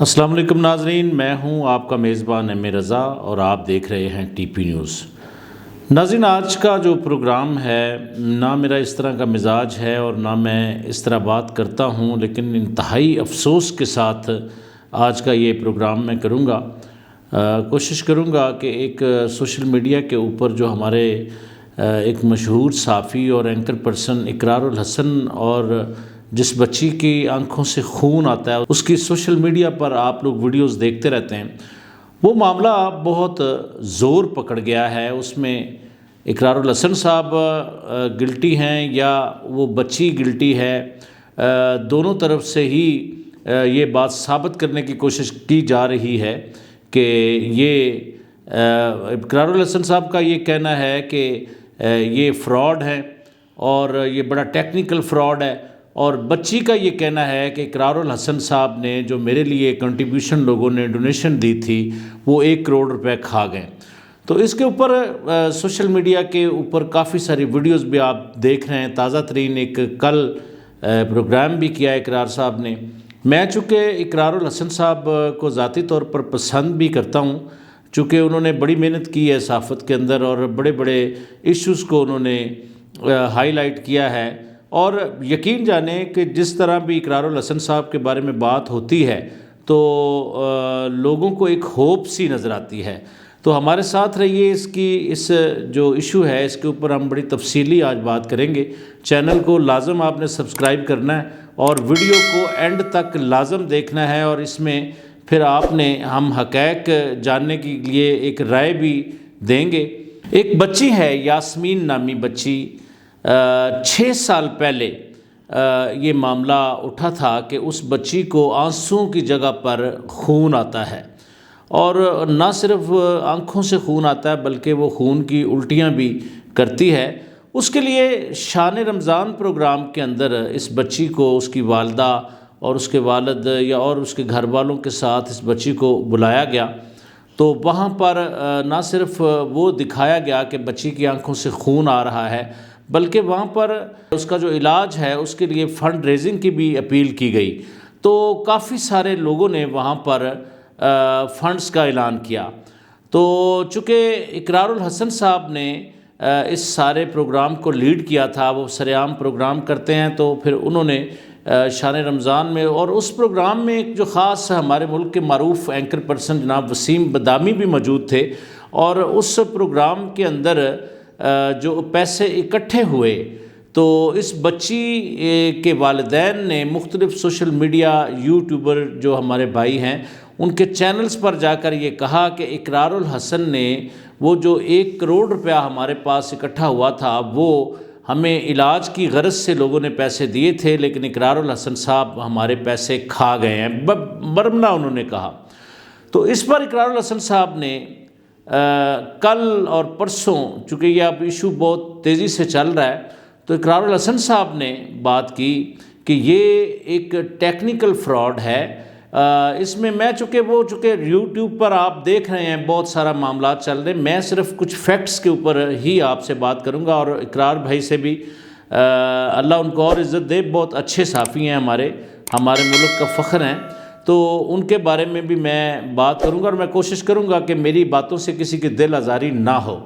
السلام علیکم ناظرین، میں ہوں آپ کا میزبان ایم رضا اور آپ دیکھ رہے ہیں ٹی پی نیوز۔ ناظرین، آج کا جو پروگرام ہے نہ میرا اس طرح کا مزاج ہے اور نہ میں اس طرح بات کرتا ہوں، لیکن انتہائی افسوس کے ساتھ آج کا یہ پروگرام میں کروں گا۔ کوشش کروں گا کہ ایک سوشل میڈیا کے اوپر جو ہمارے ایک مشہور صحافی اور اینکر پرسن اقرار الحسن اور جس بچی کی آنکھوں سے خون آتا ہے اس کی سوشل میڈیا پر آپ لوگ ویڈیوز دیکھتے رہتے ہیں، وہ معاملہ بہت زور پکڑ گیا ہے۔ اس میں اقرار الحسن صاحب گلٹی ہیں یا وہ بچی گلٹی ہے، دونوں طرف سے ہی یہ بات ثابت کرنے کی کوشش کی جا رہی ہے کہ یہ اقرار الحسن صاحب کا یہ کہنا ہے کہ یہ فراڈ ہے اور یہ بڑا ٹیکنیکل فراڈ ہے، اور بچی کا یہ کہنا ہے کہ اقرار الحسن صاحب نے جو میرے لیے کنٹریبیوشن لوگوں نے ڈونیشن دی تھی وہ 1 کروڑ روپے کھا گئے۔ تو اس کے اوپر سوشل میڈیا کے اوپر کافی ساری ویڈیوز بھی آپ دیکھ رہے ہیں۔ تازہ ترین ایک کل پروگرام بھی کیا اقرار صاحب نے۔ میں چونکہ اقرار الحسن صاحب کو ذاتی طور پر پسند بھی کرتا ہوں، چونکہ انہوں نے بڑی محنت کی ہے صحافت کے اندر اور بڑے بڑے ایشوز کو انہوں نے ہائی لائٹ کیا ہے، اور یقین جانیں کہ جس طرح بھی اقرار الحسن صاحب کے بارے میں بات ہوتی ہے تو لوگوں کو ایک ہوپ سی نظر آتی ہے۔ تو ہمارے ساتھ رہیے، اس جو ایشو ہے اس کے اوپر ہم بڑی تفصیلی آج بات کریں گے۔ چینل کو لازم آپ نے سبسکرائب کرنا ہے اور ویڈیو کو اینڈ تک لازم دیکھنا ہے، اور اس میں پھر آپ نے ہم حقائق جاننے کے لیے ایک رائے بھی دیں گے۔ ایک بچی ہے، یاسمین نامی بچی، 6 سال پہلے یہ معاملہ اٹھا تھا کہ اس بچی کو آنسوؤں کی جگہ پر خون آتا ہے، اور نہ صرف آنکھوں سے خون آتا ہے بلکہ وہ خون کی الٹیاں بھی کرتی ہے۔ اس کے لیے شان رمضان پروگرام کے اندر اس بچی کو اس کی والدہ اور اس کے والد اور اس کے گھر والوں کے ساتھ اس بچی کو بلایا گیا، تو وہاں پر نہ صرف وہ دکھایا گیا کہ بچی کی آنکھوں سے خون آ رہا ہے، بلکہ وہاں پر اس کا جو علاج ہے اس کے لیے فنڈ ریزنگ کی بھی اپیل کی گئی۔ تو کافی سارے لوگوں نے وہاں پر فنڈز کا اعلان کیا۔ تو چونکہ اقرار الحسن صاحب نے اس سارے پروگرام کو لیڈ کیا تھا، وہ سرعام پروگرام کرتے ہیں، تو پھر انہوں نے شان رمضان میں اور اس پروگرام میں ایک جو خاص ہمارے ملک کے معروف اینکر پرسن جناب وسیم بدامی بھی موجود تھے، اور اس پروگرام کے اندر جو پیسے اکٹھے ہوئے تو اس بچی کے والدین نے مختلف سوشل میڈیا یوٹیوبر جو ہمارے بھائی ہیں ان کے چینلز پر جا کر یہ کہا کہ اقرار الحسن نے وہ جو 1 کروڑ روپیہ ہمارے پاس اکٹھا ہوا تھا وہ ہمیں علاج کی غرض سے لوگوں نے پیسے دیے تھے، لیکن اقرار الحسن صاحب ہمارے پیسے کھا گئے ہیں، برملا انہوں نے کہا۔ تو اس پر اقرار الحسن صاحب نے کل اور پرسوں، چونکہ یہ اب ایشو بہت تیزی سے چل رہا ہے، تو اقرار الحسن صاحب نے بات کی کہ یہ ایک ٹیکنیکل فراڈ ہے۔ اس میں چونکہ یوٹیوب پر آپ دیکھ رہے ہیں بہت سارا معاملات چل رہے ہیں، میں صرف کچھ فیکٹس کے اوپر ہی آپ سے بات کروں گا، اور اقرار بھائی سے بھی اللہ ان کو اور عزت دے، بہت اچھے صحافی ہیں، ہمارے ملک کا فخر ہیں، تو ان کے بارے میں بھی میں بات کروں گا، اور میں کوشش کروں گا کہ میری باتوں سے کسی کی دل آزاری نہ ہو۔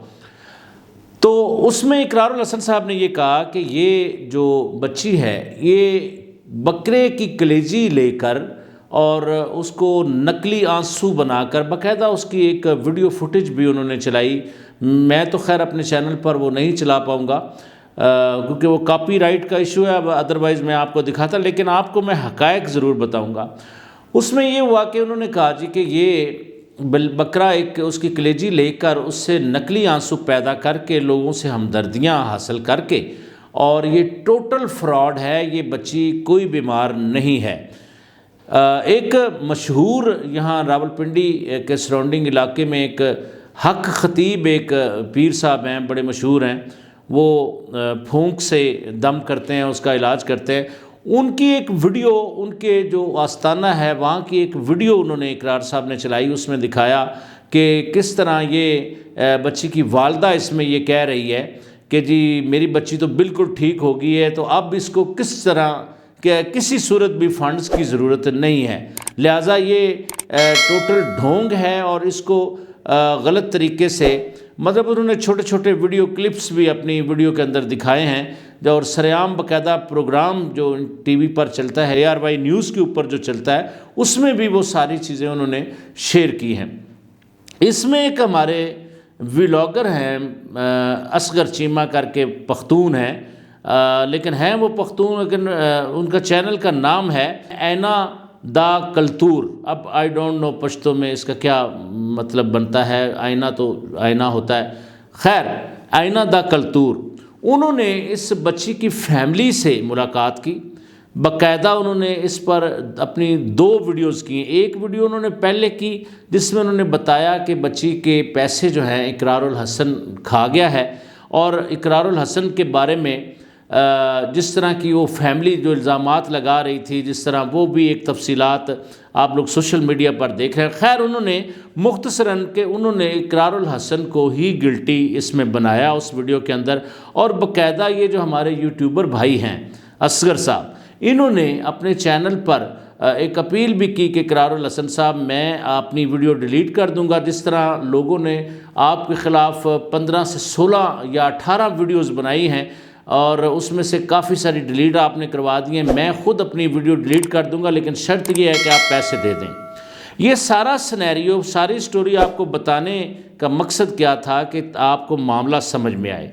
تو اس میں اقرار الحسن صاحب نے یہ کہا کہ یہ جو بچی ہے یہ بکرے کی کلیجی لے کر اور اس کو نقلی آنسو بنا کر، باقاعدہ اس کی ایک ویڈیو فوٹیج بھی انہوں نے چلائی۔ میں تو خیر اپنے چینل پر وہ نہیں چلا پاؤں گا کیونکہ وہ کاپی رائٹ کا ایشو ہے، ادروائز میں آپ کو دکھاتا، لیکن آپ کو میں حقائق ضرور بتاؤں گا۔ اس میں یہ ہوا کہ انہوں نے کہا جی کہ یہ بکرا ایک اس کی کلیجی لے کر اس سے نقلی آنسو پیدا کر کے لوگوں سے ہمدردیاں حاصل کر کے، اور یہ ٹوٹل فراڈ ہے، یہ بچی کوئی بیمار نہیں ہے۔ ایک مشہور یہاں راولپنڈی کے سراؤنڈنگ علاقے میں ایک حق خطیب ایک پیر صاحب ہیں، بڑے مشہور ہیں، وہ پھونک سے دم کرتے ہیں، اس کا علاج کرتے ہیں۔ ان کی ایک ویڈیو، ان کے جو آستانہ ہے وہاں کی ایک ویڈیو انہوں نے اقرار صاحب نے چلائی، اس میں دکھایا کہ کس طرح یہ بچی کی والدہ اس میں یہ کہہ رہی ہے کہ جی میری بچی تو بالکل ٹھیک ہو گئی ہے، تو اب اس کو کس طرح کہ کسی صورت بھی فنڈز کی ضرورت نہیں ہے، لہٰذا یہ ٹوٹل ڈھونگ ہے، اور اس کو غلط طریقے سے مطلب انہوں نے چھوٹے چھوٹے ویڈیو کلپس بھی اپنی ویڈیو کے اندر دکھائے ہیں، اور سرعام باقاعدہ پروگرام جو ٹی وی پر چلتا ہے ARY نیوز کے اوپر جو چلتا ہے اس میں بھی وہ ساری چیزیں انہوں نے شیئر کی ہیں۔ اس میں ایک ہمارے ولاگر ہیں اصغر چیمہ کر کے، پختون ہیں، لیکن ہیں وہ پختون، لیکن ان کا چینل کا نام ہے اینا دا کلتور۔ اب آئی ڈونٹ نو پشتو میں اس کا کیا مطلب بنتا ہے، آئینہ تو آئینہ ہوتا ہے، خیر اینا دا کلتور۔ انہوں نے اس بچی کی فیملی سے ملاقات کی، باقاعدہ انہوں نے اس پر اپنی 2 ویڈیوز کی۔ ایک ویڈیو انہوں نے پہلے کی جس میں انہوں نے بتایا کہ بچی کے پیسے جو ہیں اقرار الحسن کھا گیا ہے، اور اقرار الحسن کے بارے میں جس طرح کی وہ فیملی جو الزامات لگا رہی تھی، جس طرح وہ بھی ایک تفصیلات آپ لوگ سوشل میڈیا پر دیکھ رہے ہیں۔ خیر انہوں نے مختصراً کہ انہوں نے اقرار الحسن کو ہی گلٹی اس میں بنایا اس ویڈیو کے اندر، اور باقاعدہ یہ جو ہمارے یوٹیوبر بھائی ہیں اصغر صاحب، انہوں نے اپنے چینل پر ایک اپیل بھی کی کہ اقرار الحسن صاحب میں اپنی ویڈیو ڈیلیٹ کر دوں گا، جس طرح لوگوں نے آپ کے خلاف 15 سے 16 یا 18 ویڈیوز بنائی ہیں، اور اس میں سے کافی ساری ڈیلیٹ آپ نے کروا دی ہیں، میں خود اپنی ویڈیو ڈیلیٹ کر دوں گا، لیکن شرط یہ ہے کہ آپ پیسے دے دیں۔ یہ سارا سینیریو، ساری سٹوری آپ کو بتانے کا مقصد کیا تھا کہ آپ کو معاملہ سمجھ میں آئے۔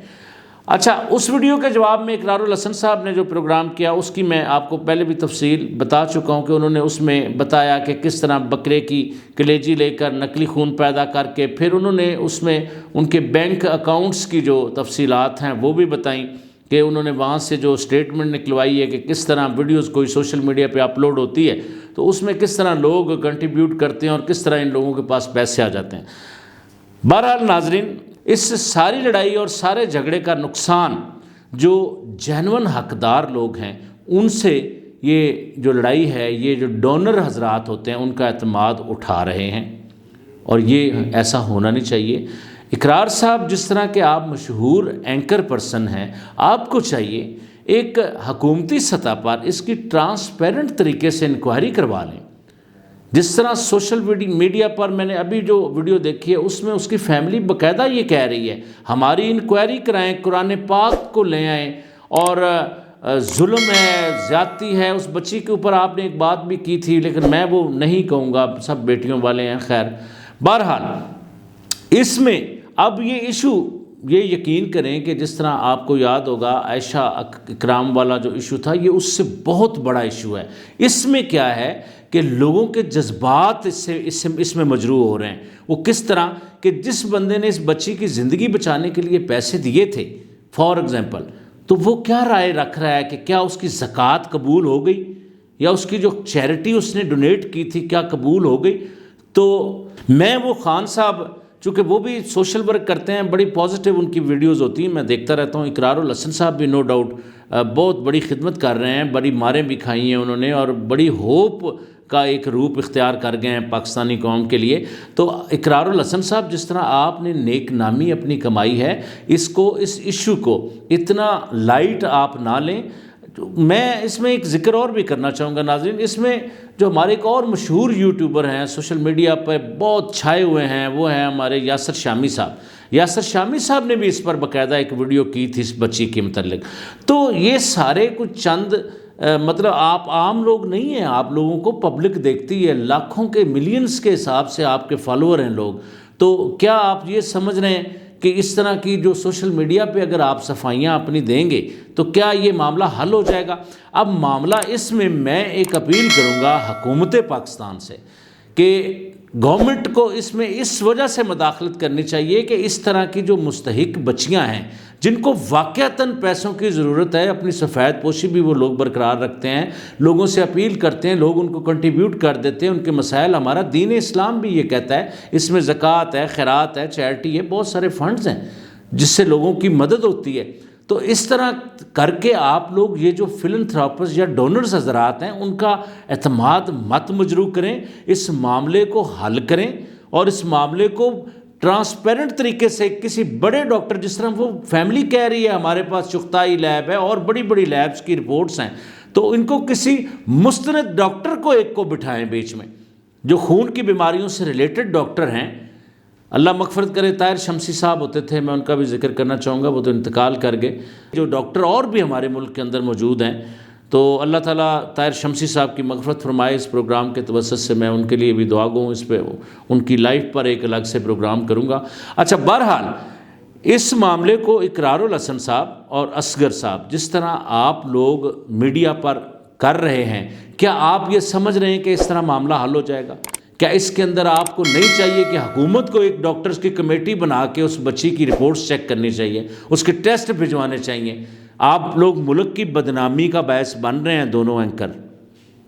اچھا، اس ویڈیو کے جواب میں اقرار الحسن صاحب نے جو پروگرام کیا اس کی میں آپ کو پہلے بھی تفصیل بتا چکا ہوں کہ انہوں نے اس میں بتایا کہ کس طرح بکرے کی کلیجی لے کر نقلی خون پیدا کر کے، پھر انہوں نے اس میں ان کے بینک اکاؤنٹس کی جو تفصیلات ہیں وہ بھی بتائیں کہ انہوں نے وہاں سے جو سٹیٹمنٹ نکلوائی ہے کہ کس طرح ویڈیوز کوئی سوشل میڈیا پہ اپلوڈ ہوتی ہے تو اس میں کس طرح لوگ کنٹریبیوٹ کرتے ہیں اور کس طرح ان لوگوں کے پاس پیسے آ جاتے ہیں۔ بہرحال ناظرین، اس ساری لڑائی اور سارے جھگڑے کا نقصان جو جینون حقدار لوگ ہیں ان سے یہ جو لڑائی ہے، یہ جو ڈونر حضرات ہوتے ہیں ان کا اعتماد اٹھا رہے ہیں، اور یہ ایسا ہونا نہیں چاہیے۔ اقرار صاحب جس طرح کہ آپ مشہور اینکر پرسن ہیں، آپ کو چاہیے ایک حکومتی سطح پر اس کی ٹرانسپیرنٹ طریقے سے انکوائری کروا لیں۔ جس طرح سوشل میڈیا پر میں نے ابھی جو ویڈیو دیکھی ہے اس میں اس کی فیملی باقاعدہ یہ کہہ رہی ہے ہماری انکوائری کرائیں، قرآن پاک کو لے آئیں، اور ظلم ہے، زیادتی ہے اس بچی کے اوپر۔ آپ نے ایک بات بھی کی تھی لیکن میں وہ نہیں کہوں گا، سب بیٹیوں والے ہیں۔ خیر بہرحال اس میں اب یہ ایشو، یہ یقین کریں کہ جس طرح آپ کو یاد ہوگا عائشہ اکرام والا جو ایشو تھا، یہ اس سے بہت بڑا ایشو ہے۔ اس میں کیا ہے کہ لوگوں کے جذبات اس میں مجروح ہو رہے ہیں۔ وہ کس طرح کہ جس بندے نے اس بچی کی زندگی بچانے کے لیے پیسے دیے تھے فار ایگزامپل، تو وہ کیا رائے رکھ رہا ہے کہ کیا اس کی زکوٰۃ قبول ہو گئی، یا اس کی جو چیریٹی اس نے ڈونیٹ کی تھی کیا قبول ہو گئی۔ تو میں وہ خان صاحب، چونکہ وہ بھی سوشل ورک کرتے ہیں، بڑی پازیٹیو ان کی ویڈیوز ہوتی ہیں، میں دیکھتا رہتا ہوں۔ اقرار الحسن صاحب بھی نو ڈاؤٹ بہت بڑی خدمت کر رہے ہیں، بڑی ماریں بھی کھائی ہیں انہوں نے، اور بڑی ہوپ کا ایک روپ اختیار کر گئے ہیں پاکستانی قوم کے لیے۔ تو اقرار الحسن صاحب جس طرح آپ نے نیک نامی اپنی کمائی ہے، اس ایشو کو اتنا لائٹ آپ نہ لیں۔ میں اس میں ایک ذکر اور بھی کرنا چاہوں گا ناظرین، اس میں جو ہمارے ایک اور مشہور یوٹیوبر ہیں سوشل میڈیا پہ بہت چھائے ہوئے ہیں، وہ ہیں ہمارے یاسر شامی صاحب۔ یاسر شامی صاحب نے بھی اس پر باقاعدہ ایک ویڈیو کی تھی اس بچی کے متعلق۔ تو یہ سارے کچھ چند مطلب آپ عام لوگ نہیں ہیں، آپ لوگوں کو پبلک دیکھتی ہے، لاکھوں کے ملینز کے حساب سے آپ کے فالوور ہیں لوگ۔ تو کیا آپ یہ سمجھ رہے ہیں کہ اس طرح کی جو سوشل میڈیا پہ اگر آپ صفائیاں اپنی دیں گے تو کیا یہ معاملہ حل ہو جائے گا؟ اب معاملہ اس میں ایک اپیل کروں گا حکومت پاکستان سے کہ گورنمنٹ کو اس میں اس وجہ سے مداخلت کرنی چاہیے کہ اس طرح کی جو مستحق بچیاں ہیں جن کو واقعتاً پیسوں کی ضرورت ہے، اپنی سفید پوشی بھی وہ لوگ برقرار رکھتے ہیں، لوگوں سے اپیل کرتے ہیں، لوگ ان کو کنٹریبیوٹ کر دیتے ہیں ان کے مسائل۔ ہمارا دین اسلام بھی یہ کہتا ہے، اس میں زکوٰۃ ہے، خیرات ہے، چیریٹی ہے، بہت سارے فنڈز ہیں جس سے لوگوں کی مدد ہوتی ہے۔ تو اس طرح کر کے آپ لوگ یہ جو فلنتھراپسٹ یا ڈونرز حضرات ہیں ان کا اعتماد مت مجروح کریں، اس معاملے کو حل کریں، اور اس معاملے کو ٹرانسپیرنٹ طریقے سے کسی بڑے ڈاکٹر، جس طرح وہ فیملی کہہ رہی ہے ہمارے پاس چغتائی لیب ہے اور بڑی بڑی لیبز کی رپورٹس ہیں، تو ان کو کسی مستند ڈاکٹر کو ایک کو بٹھائیں بیچ میں، جو خون کی بیماریوں سے ریلیٹڈ ڈاکٹر ہیں۔ اللہ مغفرت کرے، طاہر شمسی صاحب ہوتے تھے، میں ان کا بھی ذکر کرنا چاہوں گا، وہ تو انتقال کر گئے۔ جو ڈاکٹر اور بھی ہمارے ملک کے اندر موجود ہیں، تو اللہ تعالیٰ طاہر شمسی صاحب کی مغفرت فرمائے۔ اس پروگرام کے توسط سے میں ان کے لیے بھی دعا گو ہوں، اس پہ ان کی لائف پر ایک الگ سے پروگرام کروں گا۔ اچھا، بہرحال اس معاملے کو اقرار الحسن صاحب اور اصغر صاحب جس طرح آپ لوگ میڈیا پر کر رہے ہیں، کیا آپ یہ سمجھ رہے ہیں کہ اس طرح معاملہ حل ہو جائے گا؟ کیا اس کے اندر آپ کو نہیں چاہیے کہ حکومت کو ایک ڈاکٹرز کی کمیٹی بنا کے اس بچی کی رپورٹس چیک کرنی چاہیے، اس کے ٹیسٹ بھجوانے چاہیے؟ آپ لوگ ملک کی بدنامی کا باعث بن رہے ہیں، دونوں اینکر،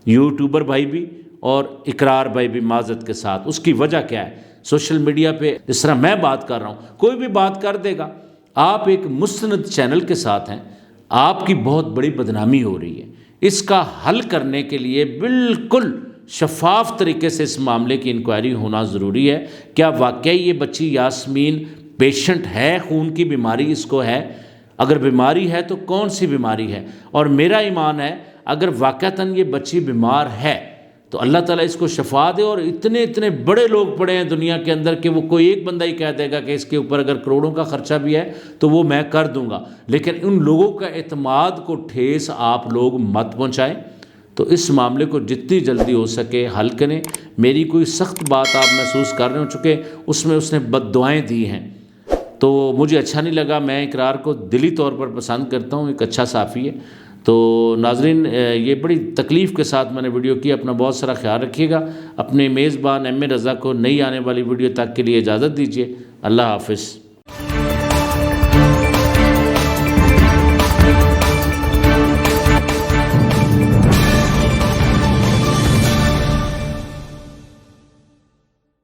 یوٹیوبر بھائی بھی اور اقرار بھائی بھی، معذرت کے ساتھ۔ اس کی وجہ کیا ہے؟ سوشل میڈیا پہ جس طرح میں بات کر رہا ہوں، کوئی بھی بات کر دے گا۔ آپ ایک مستند چینل کے ساتھ ہیں، آپ کی بہت بڑی بدنامی ہو رہی ہے۔ اس کا حل کرنے کے لیے بالکل شفاف طریقے سے اس معاملے کی انکوائری ہونا ضروری ہے۔ کیا واقعی یہ بچی یاسمین پیشنٹ ہے، خون کی بیماری اس کو ہے؟ اگر بیماری ہے تو کون سی بیماری ہے؟ اور میرا ایمان ہے اگر واقعتاً یہ بچی بیمار ہے تو اللہ تعالیٰ اس کو شفا دے، اور اتنے بڑے لوگ پڑے ہیں دنیا کے اندر کہ وہ کوئی ایک بندہ ہی کہہ دے گا کہ اس کے اوپر اگر کروڑوں کا خرچہ بھی ہے تو وہ میں کر دوں گا، لیکن ان لوگوں کا اعتماد کو ٹھیس آپ لوگ مت پہنچائیں۔ تو اس معاملے کو جتنی جلدی ہو سکے حل کریں۔ میری کوئی سخت بات آپ محسوس کر رہے ہو چکے، اس میں اس نے بد دعائیں دی ہیں، تو مجھے اچھا نہیں لگا۔ میں اقرار کو دلی طور پر پسند کرتا ہوں، ایک اچھا صحافی ہے۔ تو ناظرین، یہ بڑی تکلیف کے ساتھ میں نے ویڈیو کی، اپنا بہت سارا خیال رکھیے گا۔ اپنے میزبان ایم اے رضا کو نئی آنے والی ویڈیو تک کے لیے اجازت دیجیے۔ اللہ حافظ۔